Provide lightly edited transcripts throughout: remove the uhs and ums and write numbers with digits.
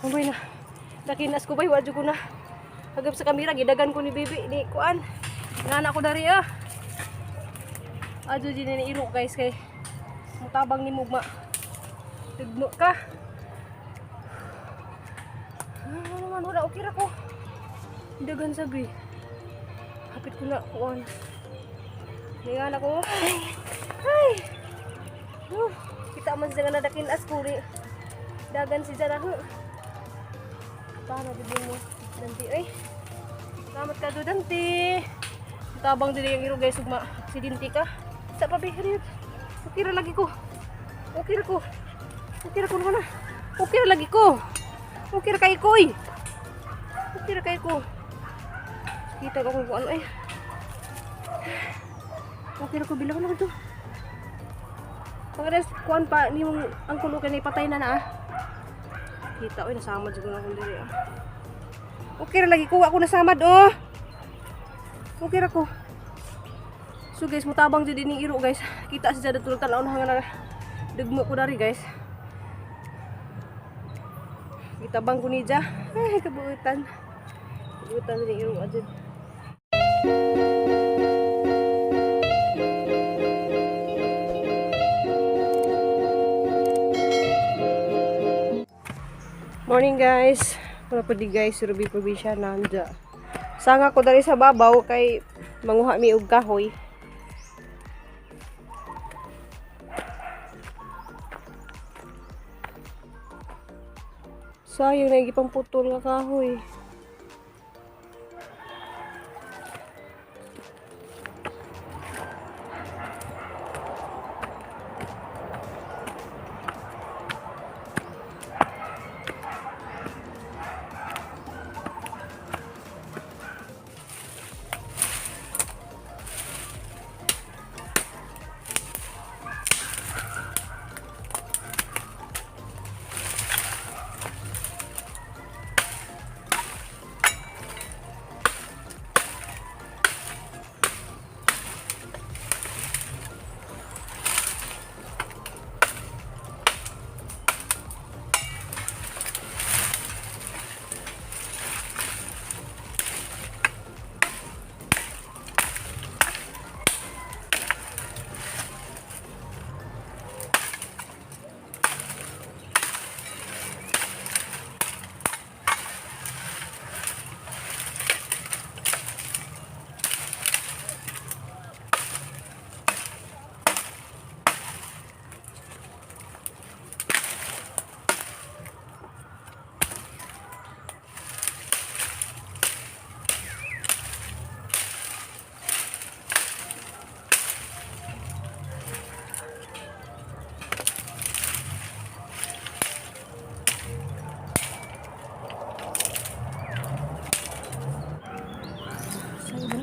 Amoy na. Nakinas ko ba wadyo ko na. Hagap sa kamera gidagan ko ni bibi ni kuan. Ngana ko dari ah. Adyo din ni iro guys kay mutabang ni mugma. Tigno ka. Ano wala okay ra ko. Dagan sabi. Hapit ko na kuan. Ngana ko. Ay. Kita man sa nga dakin askuri. Dagan si Zara. Paano din mo? Danti ay. Salamat ka do Danti. Tabang dili yang iro guys ugma aksidente ka. Sa pabihiriyot. Okay ra lagi ko. Okay ra ko. Okay ra ko na. Okay ra lagi ko. Okay ra kay koy. Okay ra kay ko. Kita ko kung ano ay. Okay ra ko bilang na to. Pagres kuan pa ni mong ang kulo kay patay na na. Kita oy nasama jud na kun diri. Okay ra lagi ko ako nasamad oh. Okay ra ko. So guys, mutabang jud ini iro guys. Kita si jada tulog tanaw na degmo ko dari guys. Kita bang ko ni ja. Ay kabuutan. Kabuutan ni iro ajud. Morning guys. Wala pa di guys, Ruby probinsya nanda. Sanga ko dari sa babaw kay manguha mi og kahoy. Sayang na gipang putol nga kahoy.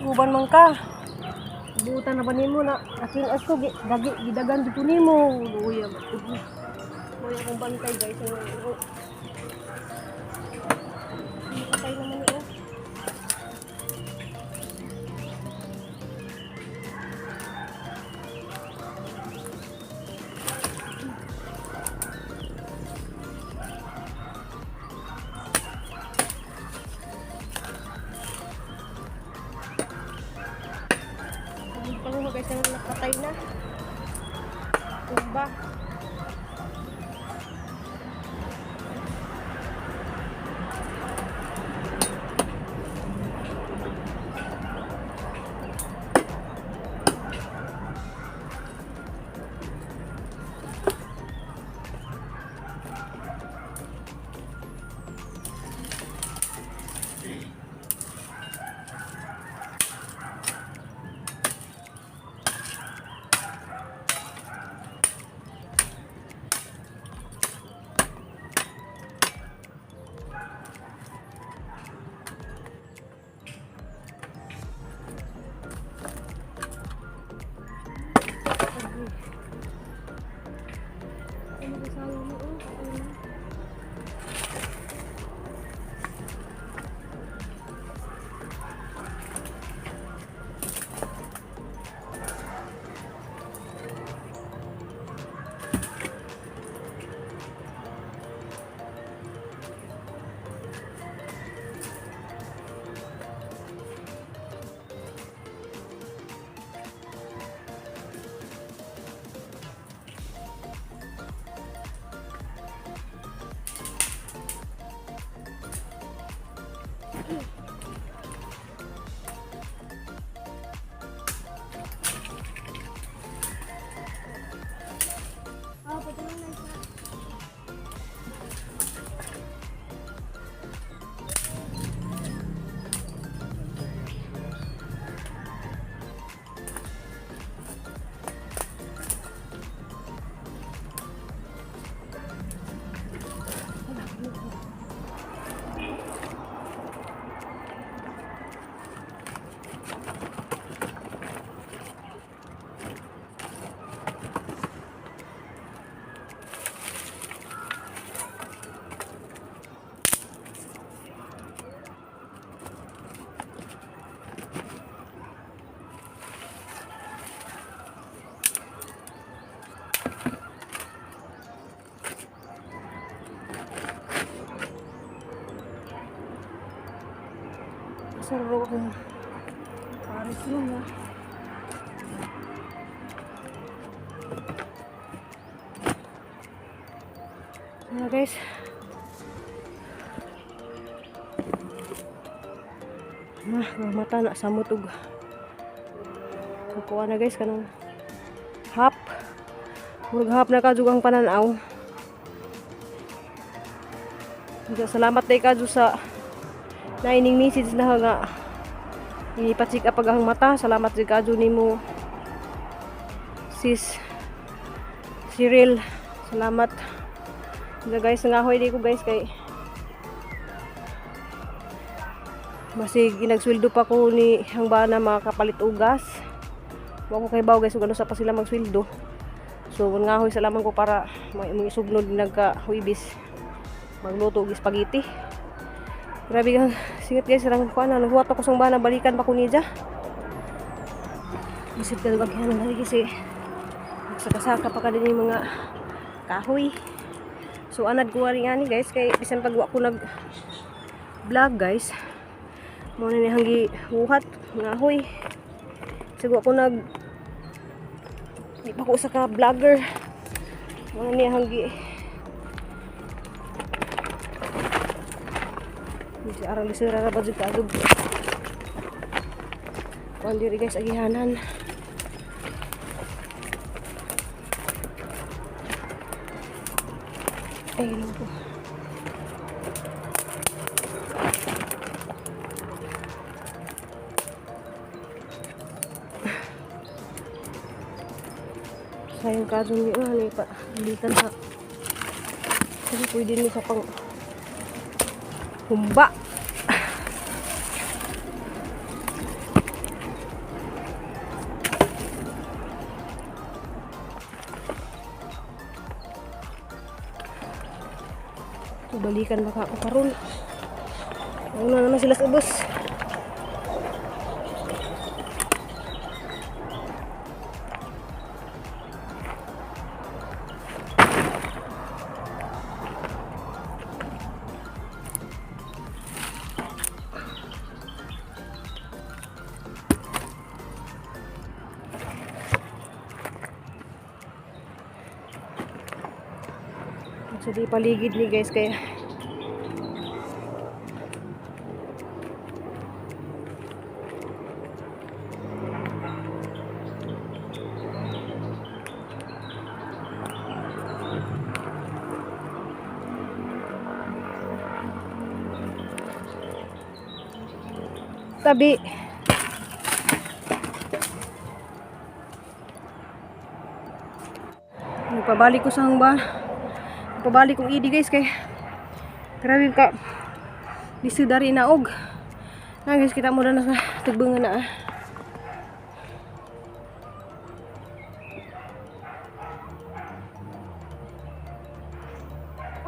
Uban man ka. Buutan na ba nimo na aking asko dagi gidagan dito nimo. Uya ba tubo. Moy akong bantay guys. Patay naman ito. Guys, yung nakatay na tumba Seru ko. Paris mo na. Nah guys. Nah, mata nak samut ug. Kukuha na guys kanang hap. Murag hap na ka jugang pananaw. Salamat day ka sa naining message na nga ipatsik up ang mata. Salamat sa kadyo nimo sis Cyril. Salamat guys, nangahoy di ko guys kay masig inagsweldo pa ko ni ang bana makakapalit ugas. Wa ko kay baw guys ug ano sa pa sila magsweldo. So nangahoy salamat ko para may sugnod nagka-huibis magluto og spaghetti. Grabe kang singat guys, sarang kuan na huwat ako sang bana balikan pa ko niya. Isip ka ba kaya nang kasi magsaka-saka pa ka din yung mga kahoy. So anad ko rin ani guys kay bisan pag wa ko nag vlog guys. Mo na ni hanggi huhat nga hoy. Sig wa ko nag di pa ko sa ka vlogger. Mo na ni hanggi si arang lisira ra ba jud kaagub. Kuan diri guys agihanan. Ayun po. Sayang kadyo ni ani pa litan sa. Kasi pwede ni sa pang humba. Balikan baka ako karon. Una naman sila sa ubos. So di paligid ni guys kaya tabi. Nagpabalik ko sa hangba. Nagpabalik kong idi guys kay grabe ka bisu dari naog. Nah guys kita muna na sa tugbengan na.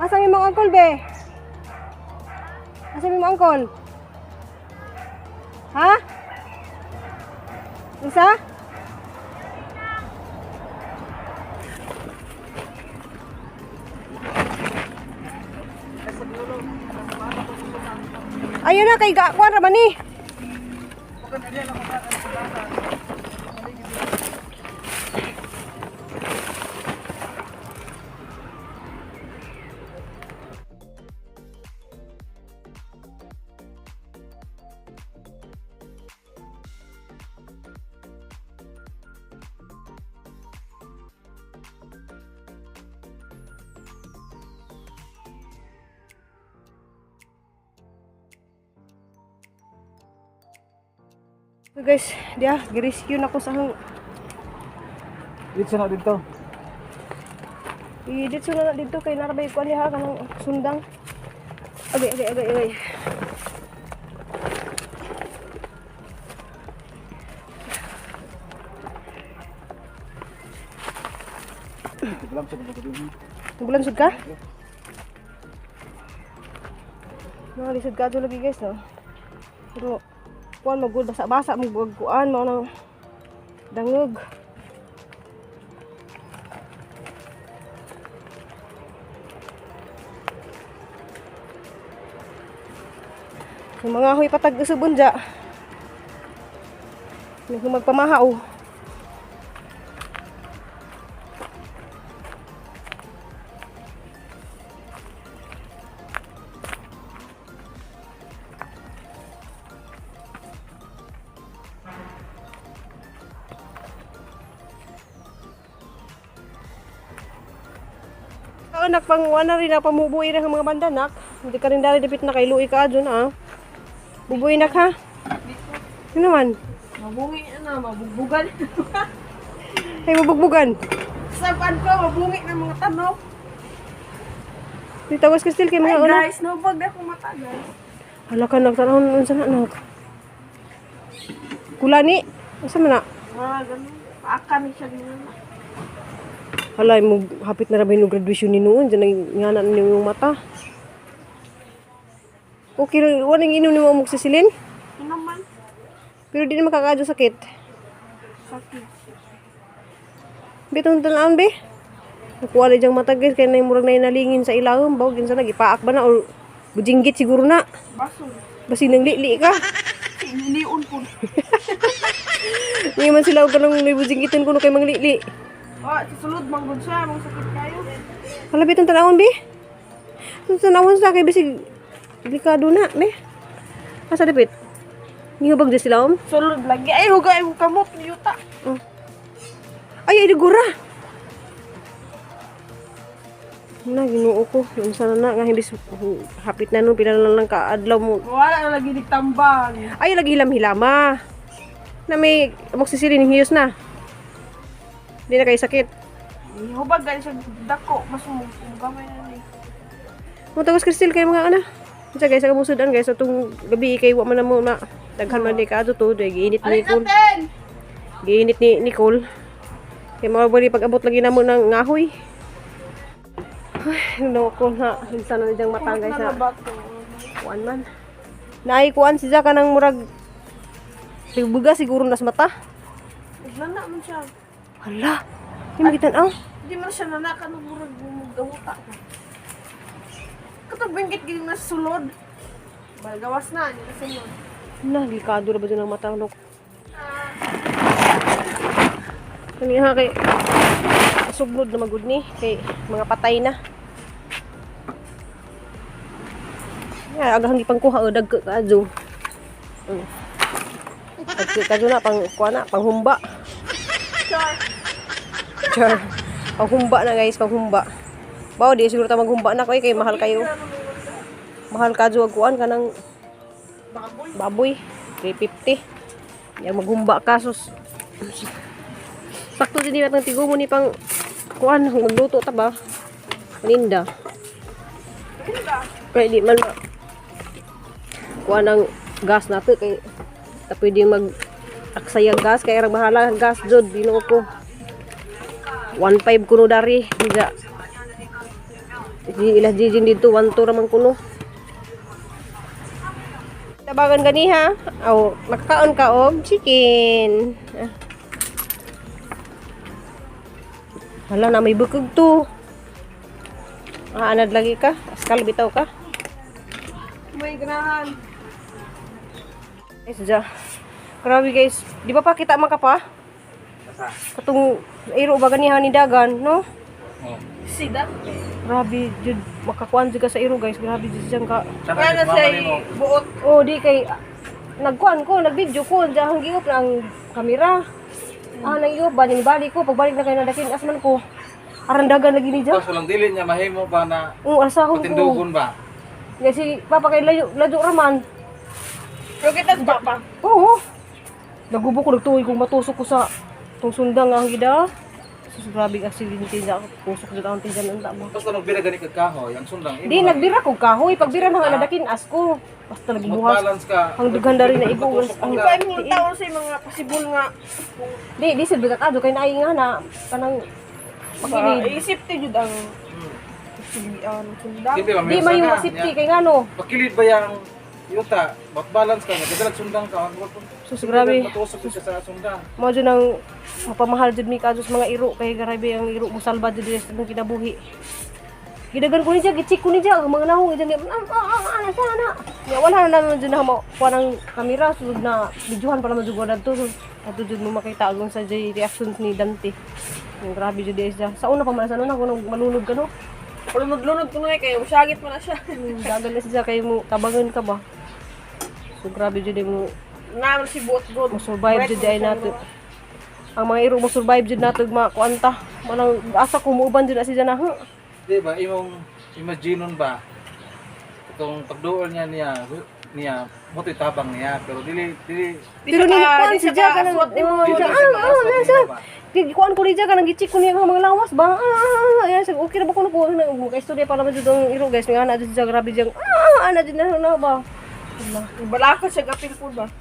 Asa mi mga angkol be? Asa mi mga angkol? Ha? Isa? Ayun na kay gakuan ra man ni. So guys, dia gi-rescue na ko sa hang. Dito na dito. Dito na dito kay narabay ko ali ha kanang sundang. Agay. Dalam sa dito din. Bulan sud ka? Lisod ka lagi guys no. Pero kuan magud basa-basa mo kuan mo nang dangog. Yung mga huy patag usubon dya. Yung magpamahaw. Anak pang wala rin na pamubuhi na mga bandanak. Hindi ka rin dali dapit na kay Louie ka dyan ha. Bubuhi na ka. Ano naman? Mabungi na, mabugbugan. Ay mabugbugan. Saban ko, mabungi ng mga tanok. Ditawas ka still kay mga Ay anak. guys, nabag na akong mata guys. Hala ka nagtanong nun sa anak. Kulani. Asa man na? Ganun. Paaka ni siya ganun. Hala mo hapit na rabay no graduation ni noon. Diyan nga na yung mata. Okay, walang inom ni mo amoxicillin. Ano naman? Pero di na makakadyo sakit. Sakit. Bitong talaan be. Nakuha na diyang matagis kaya na yung murag na inalingin sa ilawom. Bawag yun sana, gipaak ba na o bujinggit siguro na. Baso. Basi nang li ka. Niliun po. Hindi man sila huwag ka nang may bujinggitin ko no kay mga li. Susunod, manggod siya. Mga sakit kayo. Hala bitong tanawon be. Itong tanawon sa kay bisig delikado na be. Asa dapit? Hindi hubag dyan sila Sulod lagi. Ay, hugay mo kamot. Yuta. Ay digura. Na ginoo ko. Unsa na nga hindi hapit na no pila lang kaadlaw mo. Wala na lagi nagtambang. Ay lagi hilam-hilama. Na may amoxicillin hiyos na. Hindi na kayo sakit. Hubag guys, dako. Mas gamay na ni. Mutawas Kristel kay mga ana. Sa guys, sa musudan guys, atong gabi kay wa man na mo na daghan man di ka ato to, giinit ni Alin Nicole. natin! Giinit ni Nicole. Kay mga bali pag abot lagi namo ng ngahoy. Ay, no ko na hinsa na diyang mata guys Na na. ba to? Kuan man. Naay kuan siya kanang murag tibuga siguro nas mata. Nana man siya. Hala. Hindi magitan Hindi man siya nanaka ng murag gamuta. Katong bingkit gini na sulod. Gawas na, hindi na sulod. Na, delikado na ba dyan ang mata? Kaniha kay suglod na magud ni kay mga patay na. Ya, agahang gipangkuha o dagko kadyo. Dagko kadyo na pang kuha na, panghumba. Char. Panghumba na guys, panghumba. Bawo di siguro ta maghumba na kay mahal kayo. Mahal kadyo ang kuan kanang baboy 350. Yang maghumba kasos. Sakto din natin tigo mo ni pang kuan magluto ta ba? Linda. Kaya di man kuan ang gas nato kay ta pwede mag aksaya gas kay ra bahala gas jud Ginoo ko. 1.5 kuno dari diga. Di ilah jijin dito 1.2 ra man kuno. Tabagan gani ha. Aw, makakaon ka og chicken. Hala na may bukog to. Anad lagi ka? Askal bitaw ka? May ganahan. Guys, dyan. Grabe guys. Di ba pa kita maka pa? Katong iro ba ganihan ni dagan, no? Sida. Grabe, jud makakuan jud ka sa iro guys. Grabe jud dyan ka. Kaya na siya buot. Oh, di kay nagkuan ko, nagvideo ko, dyan giop ng kamera. Nang iyo ba ni bali ko pagbalik na kay nadakin asman ko. Arandagan lagi ni dyan. Tapos walang dili niya mahimo ba na Asahon ko. patindugon ba? Kasi papa kay layo raman. Pero kita ba pa? Oo. Nagubo ko nagtuoy kung matusok ko sa tong sundang nga ang gida. Sus, grabe aksidente na ako. Tusok jud ang tiyan ang tama. Basta magbira gani kag kahoy, ang sundang. Di nagbira ko kahoy, pagbira na nga nadakin asko. Basta nagbuhas. Mag-balance ka. Ang dughan na rin na ibuwas. Ang Kaya mga tao sa mga possible nga. di silbi ka kay naay nga na kanang pagilid. Isip ti jud ang sundang. Hindi ba Di man yung safety kay ngano. Pakilid ba yang yuta, mag-balance ka, nagdalag sundang ka. Sus, grabe. Matusok ka sa sundang. Mo jud nang mapamahal jud mi kadtos mga iro kay grabe ang iro mo salba jud sa itong kinabuhi. Gidagan ko ni siya, gicheck ko ni siya, ang mga nahong diyan ana sana. Ya wala na naman jud na mo kuan kamera sud na videohan pa naman jud ko dadto. Ato jud mo makita agon sa reactions ni Dante. Yung grabe jud siya. Sa una pa man sa una ko malunod ka no. Lunod-lunod ko na kayo, usagit mo na siya. Dagan na siya kay mo tabangan ka ba. So grabe jud mo Naman si Bot God. mo survive jud ay nato. Ang mga iro mo survive jud nato makuanta. Manang asa ko muuban jud na siya na. Di ba, imong imaginon ba, itong pagduol niya, mo tabang niya, pero dili, Pero ni kuan si Jack kanang kuan ko ni Jack kanang gicheck ko niya ang mga lawas ba. Ayan sig okay ra ba ko na kay istorya para man jud ang iro guys. Nga na jud siya grabe jang ana jud na ba. Balaka siya gapil po ba?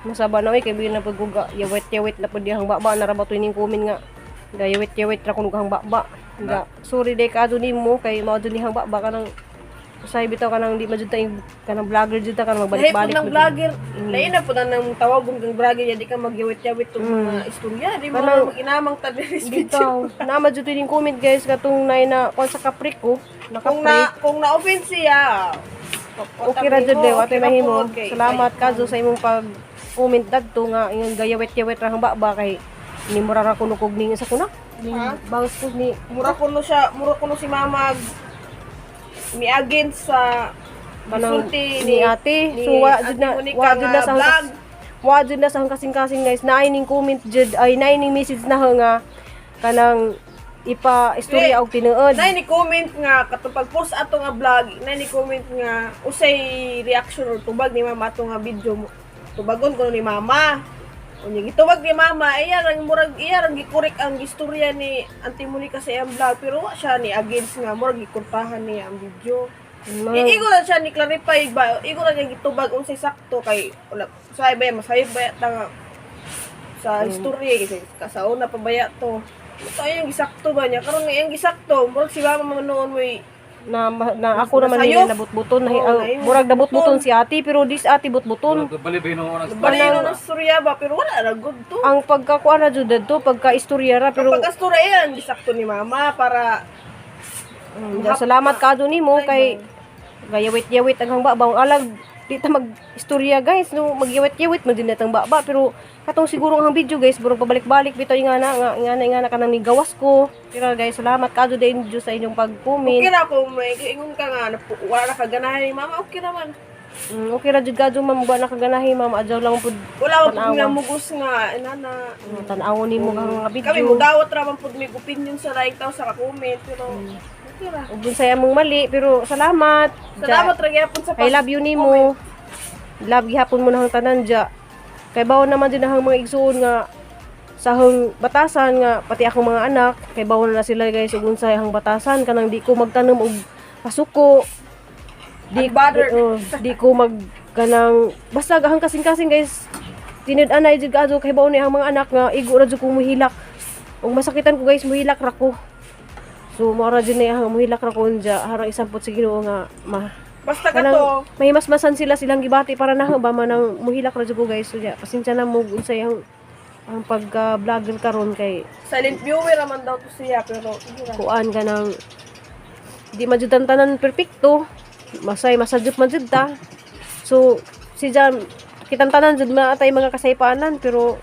Masaba na kay bilin na pagguga yawit na pud dihang baba na ra ba tuning kumin nga. Gayawit ra kuno hang baba. Nga sorry day ka nimo kay mao jud nihang baba kanang usay bitaw kanang di majud tay kanang vlogger jud ta kanang magbalik-balik. Lain po ng vlogger. Lain na po na nang tawag kung vlogger di ka magyawit-yawit tong mga istorya. Di mo mag-inamang tabiris Bitaw. Na majud tuning comment guys katong nay na kon sa kaprik ko. Kung na-offend siya, Okay ra jud de wate mahimo. Salamat kadto sa imong pag-comment dadto nga ingon gayawit-yawit ra hang baba kay ni mura ra kuno kog ning sa kuna. Bawas ko ni mura ko no si mama ni against sa kanang sulti ni ate. So wa jud na sa vlog. wa jud na sa kasing-kasing guys. Naay ning comment jud ay naay ning message na nga kanang ipa istorya og tinuod. Nay ni comment nga katong pag-post ato nga vlog, nay ni comment nga usay reaction or tubag ni mama ato nga video mo. Tubagon ko ni mama. Unya gitubag ni mama, iya rang gikorek ang istorya ni Auntie Monica sa iyang vlog pero wa siya ni against nga murag gikurtahan niya ang video. Igo lang siya ni clarify ba, igo lang niya gitubag unsay sakto kay wala say ba masayod ba ta nga sa istorya kasi kasauna pa baya to. Ito yung gisakto ba niya? Karon nga yung gisakto, murag si mama mga noon may na ako naman ni nabut-buton murag nabut-buton si ate pero dis ate but-buton. balibay no balino ng istorya ba pero wala ra good to. Ang pagkakuan ra jud dito pagka istorya ra pero pagka-istorya yan gisakto ni mama para salamat kadto nimo kay gayawit-yawit ang baba alag di ta mag-istorya guys no magyawit-yawit man din natang baba pero katong siguro ang video guys burong pabalik-balik bitaw ingana kanang migawas ko pero guys salamat kadto din Diyos sa inyong pag-comment. Okay ra ko may ingon ka nga wala na kaganahan ni mama okay naman. Okay ra jud kadto ma'am wala na kaganahan ma'am adyaw lang pud wala pud nga mugos nga inana tan-awon nimo ang mga video. Kami mudawat ra man pud may opinion sa laing tawo sa comment pero okay ra. Ug saya mong mali pero salamat. Salamat ra gyapon sa I love you nimo. Love gihapon mo na hang tanan dya. Kay bawon naman din ang mga igsuon nga sa hang batasan nga pati akong mga anak kay bawon na sila guys ug unsay hang batasan kanang di ko magtanom og pasuko. Di ko mag kanang basta hang kasing-kasing guys. Tinid-anay jud kadto kay bawon ni ang mga anak nga igo ra jud ko muhilak. Ug masakitan ko guys muhilak ra ko. So mo ra jud ni hang muhilak ra ko unja harang isampot sa Ginoo nga basta kato may masmasan silang gibati para na ba man ang muhilak ra jud ko guys so pasensya na mo unsay ang pagka-vlogger karon kay silent viewer naman daw to siya pero kuan ka nang di majudan tanan perpekto masadyot man jud ta so si Jan kitantanan jud maatay mga kasaypanan pero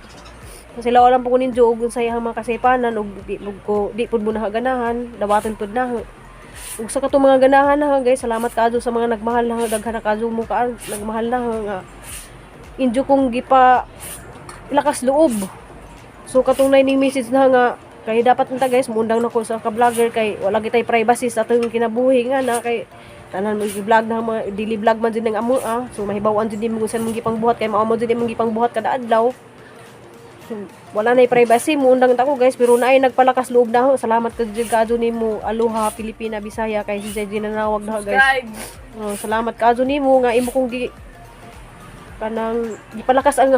sila wala po kunin jud unsay ang mga kasaypanan ug di pud mo nahaganahan dawaton pud na ug sa katong mga ganahan na guys salamat kaadto sa mga nagmahal na daghan na kaadto mo nagmahal na nga injo kong gipa lakas loob so katong ning message na nga kay dapat nta guys mundang nako sa ka-vlogger kay wala kitay privacy sa atong kinabuhi nga na kay tanan mo gi-vlog na mga daily vlog man jud ng amo so mahibaw-an jud mo kung saan mong gipangbuhat kay mao mo jud imong gipangbuhat kada adlaw Wala na privacy mo undang ta ko guys pero naay nagpalakas loob na ho. Salamat kadyo nimo. Aloha Pilipina Bisaya kay si JJ nanawag na ho, guys. Subscribe. Oh, salamat kadyo nimo nga imo kong kanang gipalakas ang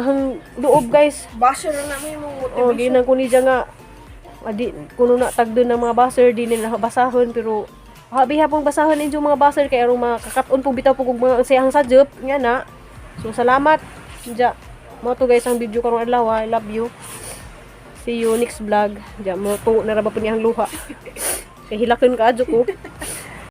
loob guys. Basher na namin mong Oh, motivation. ginang ko ni diya nga adi kuno na tagdon ng mga baser di nila basahon pero habi hapong basahon ninyo mga baser kay arong makakaton pong bitaw pug mga sayang sadyop nga na. So salamat. Diya. Mo to guys ang video karong adlaw. I love you. See you next vlog. Diya mo to na ra ba po niyang luha. Kay hilakon ka adyo ko.